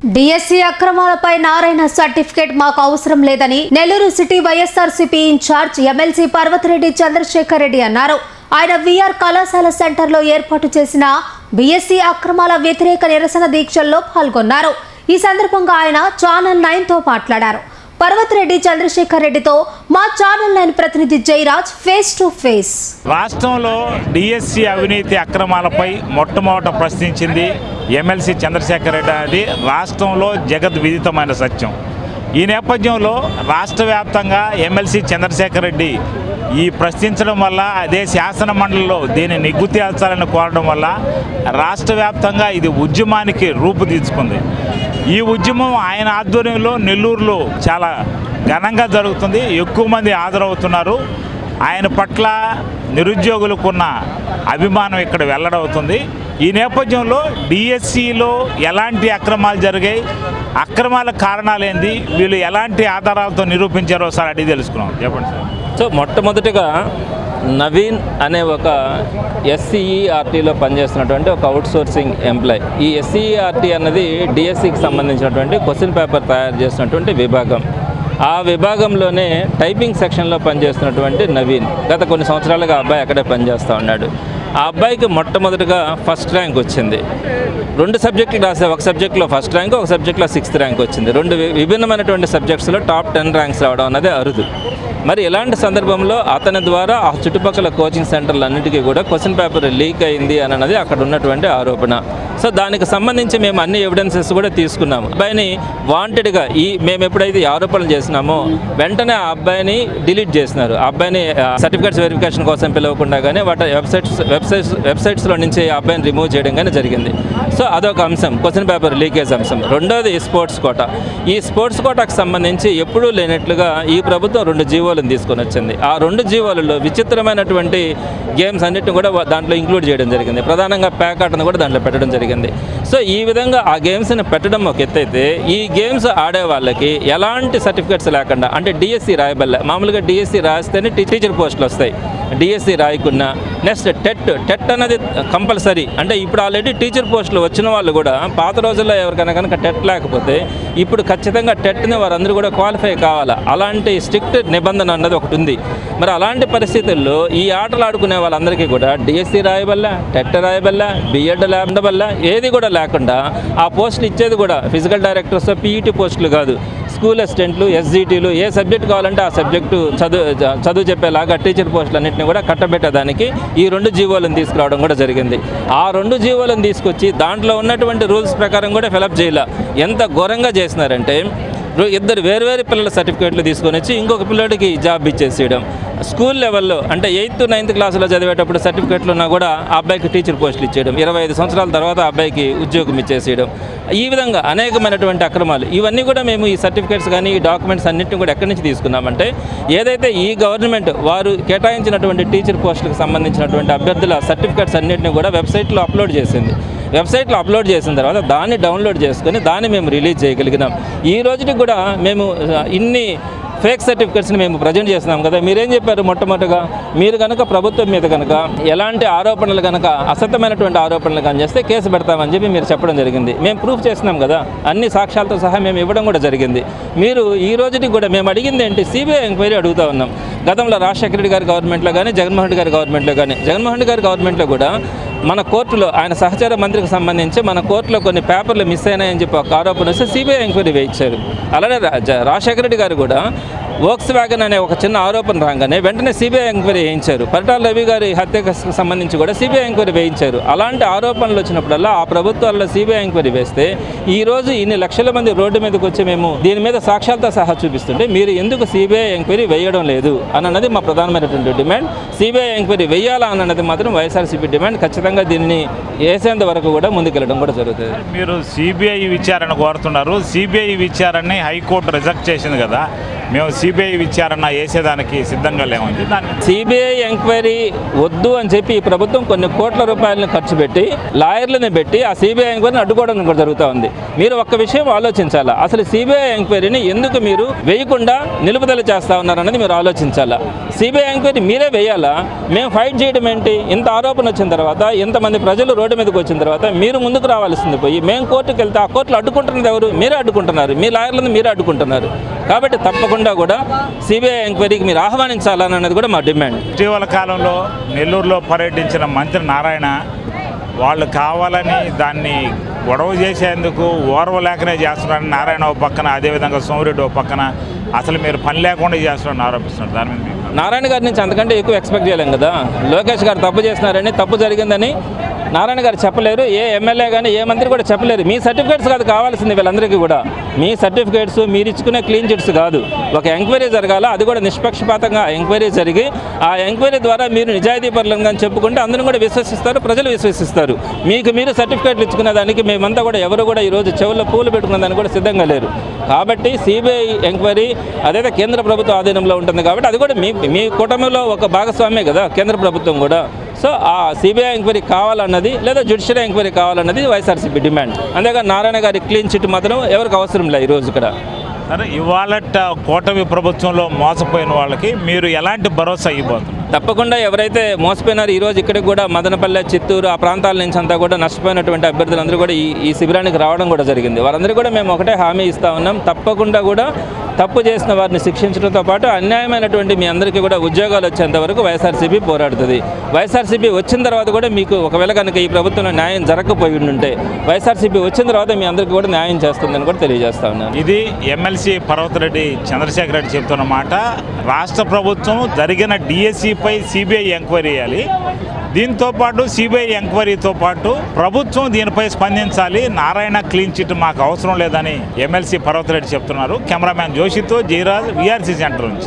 DSC అక్రమాలపై Narayana certificate మాకు అవసరం లేదని Nellore city YSRCP in charge MLC Parvathireddy Chandrasekhar Reddy అన్నారు. ఆయన విఆర్ కళాశాల సెంటర్లో ఏర్పాటు చేసిన బిఎస్సి అక్రమాల వ్యతిరేక నిరసన దీక్షల్లో పాల్గొన్నారు. ఈ సందర్భంగా ఆయన ఛానల్ 9తో మాట్లాడారు. పర్వతిరెడ్డి చంద్రశేఖర్ రెడ్డితో మా ఛానల్ 9 ప్రతినిధి జయరాజ్ ఫేస్ టు ఫేస్. రాష్ట్రంలో డిఎస్సి అవినీతి అక్రమాలపై మొట్టమొదట ప్రశ్నించింది ఎమ్మెల్సీ చంద్రశేఖర్ రెడ్డి. అది రాష్ట్రంలో జగత్ విదితమైన సత్యం. ఈ నేపథ్యంలో రాష్ట్ర వ్యాప్తంగా ఎమ్మెల్సీ చంద్రశేఖర్ రెడ్డి ఈ ప్రశ్నించడం వల్ల, అదే శాసన మండలిలో దీన్ని నిగ్గు తేల్చాలని కోరడం వల్ల రాష్ట్ర వ్యాప్తంగా ఇది ఉద్యమానికి రూపుదిద్దుకుంది. ఈ ఉద్యమం ఆయన ఆధ్వర్యంలో నెల్లూరులో చాలా ఘనంగా జరుగుతుంది. ఎక్కువ మంది హాజరవుతున్నారు. ఆయన పట్ల నిరుద్యోగులకున్న అభిమానం ఇక్కడ వెల్లడవుతుంది. ఈ నేపథ్యంలో డిఎస్సిలో ఎలాంటి అక్రమాలు జరిగాయి, అక్రమాల కారణాలు ఏంది, వీళ్ళు ఎలాంటి ఆధారాలతో నిరూపించారో ఒకసారి అడిగి తెలుసుకున్నాం. చెప్పండి సార్. సో మొట్టమొదటిగా నవీన్ అనే ఒక ఎస్సీఈఆర్టీలో పనిచేస్తున్నటువంటి ఒక అవుట్సోర్సింగ్ ఎంప్లాయ్. ఈ ఎస్సీఈఆర్టీ అన్నది డిఎస్సికి సంబంధించినటువంటి క్వశ్చన్ పేపర్ తయారు చేసినటువంటి విభాగం. ఆ విభాగంలోనే టైపింగ్ సెక్షన్లో పనిచేస్తున్నటువంటి నవీన్ గత కొన్ని సంవత్సరాలుగా అబ్బాయి అక్కడే పనిచేస్తూ ఉన్నాడు. ఆ అబ్బాయికి మొట్టమొదటిగా ఫస్ట్ ర్యాంక్ వచ్చింది. 2 సబ్జెక్టులు రాసే, ఒక సబ్జెక్టులో ఫస్ట్ ర్యాంక్, ఒక సబ్జెక్టులో 6th ర్యాంక్ వచ్చింది. 2 విభిన్నమైనటువంటి సబ్జెక్ట్స్లో టాప్ 10 ర్యాంక్స్ రావడం అన్నది అరుదు. మరి ఇలాంటి సందర్భంలో అతని ద్వారా ఆ చుట్టుపక్కల కోచింగ్ సెంటర్లన్నిటికీ కూడా క్వశ్చన్ పేపర్ లీక్ అయింది అన్నది అక్కడ ఉన్నటువంటి ఆరోపణ. సో దానికి సంబంధించి మేము అన్ని ఎవిడెన్సెస్ కూడా తీసుకున్నాము. అబ్బాయిని వాంటెడ్గా మేము ఎప్పుడైతే ఈ ఆరోపణలు చేసినామో వెంటనే ఆ అబ్బాయిని డిలీట్ చేసినారు. ఆ అబ్బాయిని సర్టిఫికేట్స్ వెరిఫికేషన్ కోసం పిలవకుండా కానీ వాటి వెబ్సైట్స్లో నుంచి ఆ అబ్బాయిని రిమూవ్ చేయడం కానీ జరిగింది. సో అదొక అంశం, క్వశ్చన్ పేపర్ లీకేజ్ అంశం. రెండోది స్పోర్ట్స్ కోటా. ఈ స్పోర్ట్స్ కోటాకు సంబంధించి ఎప్పుడూ లేనట్లుగా ఈ ప్రభుత్వం 2 జీవోలను తీసుకొని వచ్చింది. ఆ 2 జీవోలలో విచిత్రమైనటువంటి గేమ్స్ అన్నిటిని కూడా దాంట్లో ఇంక్లూడ్ చేయడం జరిగింది. ప్రధానంగా ప్యాకాటను కూడా దాంట్లో పెట్టడం జరిగింది. సో ఈ విధంగా ఆ గేమ్స్ని పెట్టడం ఒక ఎత్తైతే, ఈ గేమ్స్ ఆడే వాళ్ళకి ఎలాంటి సర్టిఫికేట్స్ లేకుండా, అంటే డిఎస్సి రాయబల్ల, మామూలుగా డిఎస్సి రాస్తేనే టీచర్ పోస్టులు వస్తాయి. డిఎస్సి రాయకున్నా నెక్స్ట్ టెట్ అనేది కంపల్సరీ. అంటే ఇప్పుడు ఆల్రెడీ టీచర్ పోస్టులు వచ్చిన వాళ్ళు కూడా పాత రోజుల్లో ఎవరికైనా కనుక టెట్ లేకపోతే ఇప్పుడు ఖచ్చితంగా టెట్ని వారందరూ కూడా క్వాలిఫై కావాలా. అలాంటి స్ట్రిక్ట్ నిబంధన అన్నది ఒకటి ఉంది. మరి అలాంటి పరిస్థితుల్లో ఈ ఆటలు ఆడుకునే వాళ్ళందరికీ కూడా డిఎస్సి రాయబల్ల, టెట్ రాయబల్ల, బిఎడ్ ఉండబల్ల ఏది కూడా లేకుండా ఆ పోస్టులు ఇచ్చేది కూడా ఫిజికల్ డైరెక్టర్స్, పీఈటీ పోస్టులు కాదు, స్కూల్ అసిస్టెంట్లు, ఎస్జిటీలు, ఏ సబ్జెక్ట్ కావాలంటే ఆ సబ్జెక్టు చదువు చెప్పేలాగా టీచర్ పోస్టులు అన్నింటినీ కూడా కట్టబెట్టేదానికి ఈ 2 జీవోలను తీసుకురావడం కూడా జరిగింది. ఆ 2 జీవోలను తీసుకొచ్చి దాంట్లో ఉన్నటువంటి రూల్స్ ప్రకారం కూడా ఫిలప్ చేయాల. ఎంత ఘోరంగా చేసినారంటే, 2 వేరు పిల్లల సర్టిఫికేట్లు తీసుకొని వచ్చి ఇంకొక పిల్లడికి జాబ్ ఇచ్చేసేయడం. స్కూల్ లెవెల్లో అంటే 8th 9th క్లాసులో చదివేటప్పుడు సర్టిఫికేట్లు ఉన్నా కూడా ఆ అబ్బాయికి టీచర్ పోస్టులు ఇచ్చేయడం, 25 సంవత్సరాల తర్వాత ఆ అబ్బాయికి ఉద్యోగం ఇచ్చేసేయడం. ఈ విధంగా అనేకమైనటువంటి అక్రమాలు. ఇవన్నీ కూడా మేము ఈ సర్టిఫికేట్స్ కానీ ఈ డాక్యుమెంట్స్ అన్నింటినీ కూడా ఎక్కడి నుంచి తీసుకున్నామంటే, ఏదైతే ఈ గవర్నమెంట్ వారు కేటాయించినటువంటి టీచర్ పోస్టులకు సంబంధించినటువంటి అభ్యర్థుల సర్టిఫికేట్స్ అన్నింటినీ కూడా వెబ్సైట్లో అప్లోడ్ చేసింది. వెబ్సైట్లో అప్లోడ్ చేసిన తర్వాత దాన్ని డౌన్లోడ్ చేసుకొని దాన్ని మేము రిలీజ్ చేయగలిగినాం. ఈ రోజుకి కూడా మేము ఇన్ని ఫేక్ సర్టిఫికేట్స్ని మేము ప్రజెంట్ చేస్తున్నాం కదా. మీరేం చెప్పారు మొట్టమొదటిగా, మీరు కనుక ప్రభుత్వం మీద కనుక ఎలాంటి ఆరోపణలు కనుక అసత్యమైనటువంటి ఆరోపణలు కానీ చేస్తే కేసు పెడతామని చెప్పి మీరు చెప్పడం జరిగింది. మేము ప్రూఫ్ చేస్తున్నాం కదా, అన్ని సాక్ష్యాలతో సహా మేము ఇవ్వడం కూడా జరిగింది. మీరు ఈ రోజుకి కూడా మేము అడిగింది ఏంటి, సిబిఐ ఎంక్వైరీ అడుగుతూ ఉన్నాం. గతంలో రాజశేఖర రెడ్డి గారి గవర్నమెంట్లో కానీ, జగన్మోహన్ రెడ్డి గారి గవర్నమెంట్లో కానీ, జగన్మోహన్ రెడ్డి గారి గవర్నమెంట్లో కూడా మన కోర్టులో ఆయన సహచార మంత్రికి సంబంధించి మన కోర్టులో కొన్ని పేపర్లు మిస్ అయినాయని చెప్పి ఒక ఆరోపణ వస్తే సిబిఐ ఎంక్వైరీ వేయించారు. అలానే రాజశేఖర రెడ్డి గారు కూడా వోక్స్ వ్యాగన్ అనే ఒక చిన్న ఆరోపణ రాగానే వెంటనే సిబిఐ ఎంక్వైరీ వేయించారు. పరిటాల రవి గారి హత్యకు సంబంధించి కూడా సిబిఐ ఎంక్వైరీ వేయించారు. అలాంటి ఆరోపణలు వచ్చినప్పుడల్లా ఆ ప్రభుత్వాల్లో సిబిఐ ఎంక్వైరీ వేస్తే ఈరోజు ఇన్ని లక్షల మంది రోడ్డు మీదకి వచ్చి మేము దీని మీద సాక్ష్యాలతో సహా చూపిస్తుంటే మీరు ఎందుకు సిబిఐ ఎంక్వైరీ వేయడం లేదు అన్నది మా ప్రధానమైనటువంటి డిమాండ్. సిబిఐ ఎంక్వైరీ వేయాలా అన్నది మాత్రం వైఎస్ఆర్సీపీ డిమాండ్. ఖచ్చితంగా దీన్ని వేసేంత వరకు కూడా ముందుకెళ్ళడం కూడా జరుగుతుంది. మీరు సిబిఐ విచారణ కోరుతున్నారు. సిబిఐ విచారణని హైకోర్టు రిజెక్ట్ చేసింది కదా, మేము సిబిఐ విచారణ వేసేదానికి సిద్ధంగా లేమండి. దాన్ని సిబిఐ ఎంక్వైరీ వద్దు అని చెప్పి ఈ ప్రభుత్వం కొన్ని కోట్ల రూపాయలను ఖర్చు పెట్టి లాయర్లని పెట్టి ఆ సిబిఐ ఎంక్వైరీని అడ్డుకోవడం కూడా జరుగుతూ ఉంది. మీరు ఒక్క విషయం ఆలోచించాలా, అసలు సిబిఐ ఎంక్వైరీని ఎందుకు మీరు వేయకుండా నిలుపుదల చేస్తా ఉన్నారన్నది మీరు ఆలోచించాలా. సిబిఐ ఎంక్వైరీ మీరే వేయాలా, మేము ఫైట్ చేయడం ఏంటి? ఇంత ఆరోపణ వచ్చిన తర్వాత, ఇంతమంది ప్రజలు రోడ్డు మీదకి వచ్చిన తర్వాత మీరు ముందుకు రావాల్సింది పోయి మేము కోర్టుకు వెళ్తే ఆ కోర్టులు అడ్డుకుంటున్నది ఎవరు? మీరే అడ్డుకుంటున్నారు, మీ లాయర్లను మీరే అడ్డుకుంటున్నారు. కాబట్టి తప్పకుండా కూడా సిబిఐ ఎంక్వైరీకి మీరు ఆహ్వానించాలని అన్నది కూడా మా డిమాండ్. ఇటీవల కాలంలో నెల్లూరులో పర్యటించిన మంత్రి నారాయణ వాళ్ళు కావాలని దాన్ని గొడవ చేసేందుకు ఓర్వలేకనే చేస్తున్నారని నారాయణ ఓ పక్కన, అదేవిధంగా సోమిరెడ్డి ఓ పక్కన అసలు మీరు పని లేకుండా చేస్తున్నారని ఆరోపిస్తున్నారు. దాని మీద నారాయణ గారి నుంచి అంతకంటే ఎక్కువ ఎక్స్పెక్ట్ చేయలేం కదా. లోకేష్ గారు తప్పు చేస్తున్నారని, తప్పు జరిగిందని నారాయణ గారు చెప్పలేరు, ఏ ఎమ్మెల్యే కానీ ఏ మంత్రి కూడా చెప్పలేరు. మీ సర్టిఫికేట్స్ కాదు కావాల్సింది వీళ్ళందరికీ కూడా. మీ సర్టిఫికేట్స్ మీరు ఇచ్చుకునే క్లీన్ చిట్స్ కాదు, ఒక ఎంక్వైరీ జరగాల, అది కూడా నిష్పక్షపాతంగా ఎంక్వైరీ జరిగి ఆ ఎంక్వైరీ ద్వారా మీరు నిజాయితీపరులంగా చెప్పుకుంటే అందరూ కూడా విశ్వసిస్తారు, ప్రజలు విశ్వసిస్తారు. మీకు మీరు సర్టిఫికేట్లు ఇచ్చుకునే దానికి మేమంతా కూడా ఎవరు కూడా ఈరోజు చెవుల్లో పూలు పెట్టుకునే దానికి కూడా సిద్ధంగా లేరు. కాబట్టి సిబిఐ ఎంక్వైరీ అదైతే కేంద్ర ప్రభుత్వ ఆధీనంలో ఉంటుంది కాబట్టి అది కూడా మీ కూటమిలో ఒక భాగస్వామ్యమే కదా కేంద్ర ప్రభుత్వం కూడా. సో ఆ సిబిఐ ఎంక్వైరీ కావాలన్నది లేదా జ్యుడిషియల్ ఎంక్వైరీ కావాలన్నది వైఎస్ఆర్సీపీ డిమాండ్. అంతేగా నారాయణ గారి క్లీన్ చిట్ మాత్రం ఎవరికి అవసరం లేదు ఈరోజు ఇక్కడ. సరే, ఇవాళ కూటమి ప్రభుత్వంలో మోసపోయిన వాళ్ళకి మీరు ఎలాంటి భరోసా ఇవ్వబోతున్నారు? తప్పకుండా ఎవరైతే మోసపోయినారో ఈరోజు ఇక్కడికి కూడా మదనపల్లె, చిత్తూరు ఆ ప్రాంతాల నుంచి అంతా కూడా నష్టపోయినటువంటి అభ్యర్థులందరూ కూడా ఈ శిబిరానికి రావడం కూడా జరిగింది. వారందరూ కూడా మేము ఒకటే హామీ ఇస్తా ఉన్నాం, తప్పకుండా కూడా తప్పు చేసిన వారిని శిక్షించడంతో పాటు అన్యాయమైనటువంటి మీ అందరికీ కూడా ఉద్యోగాలు వచ్చేంత వరకు వైఎస్ఆర్సీపీ పోరాడుతుంది. వైఎస్ఆర్సీపీ వచ్చిన తర్వాత కూడా మీకు ఒకవేళ కనుక ఈ ప్రభుత్వంలో న్యాయం జరగకపోయి ఉంటే వైఎస్ఆర్సీపీ వచ్చిన తర్వాత మీ అందరికీ కూడా న్యాయం చేస్తుందని కూడా తెలియజేస్తా ఉన్నాను. ఇది ఎమ్మెల్సీ పర్వతరెడ్డి చంద్రశేఖర్ రెడ్డి చెప్తున్న మాట. రాష్ట్ర ప్రభుత్వం జరిగిన డిఎస్సిపై సిబిఐ ఎంక్వైరీ చేయాలి. దీంతోపాటు సిబిఐ ఎంక్వైరీతో పాటు ప్రభుత్వం దీనిపై స్పందించాలి. నారాయణ క్లీన్ చిట్ మాకు అవసరం లేదని ఎమ్మెల్సీ పర్వతరెడ్డి చెప్తున్నారు. కెమెరామ్యాన్ జోషితో జయరాజ్, విఆర్సీ సెంటర్ నుంచి.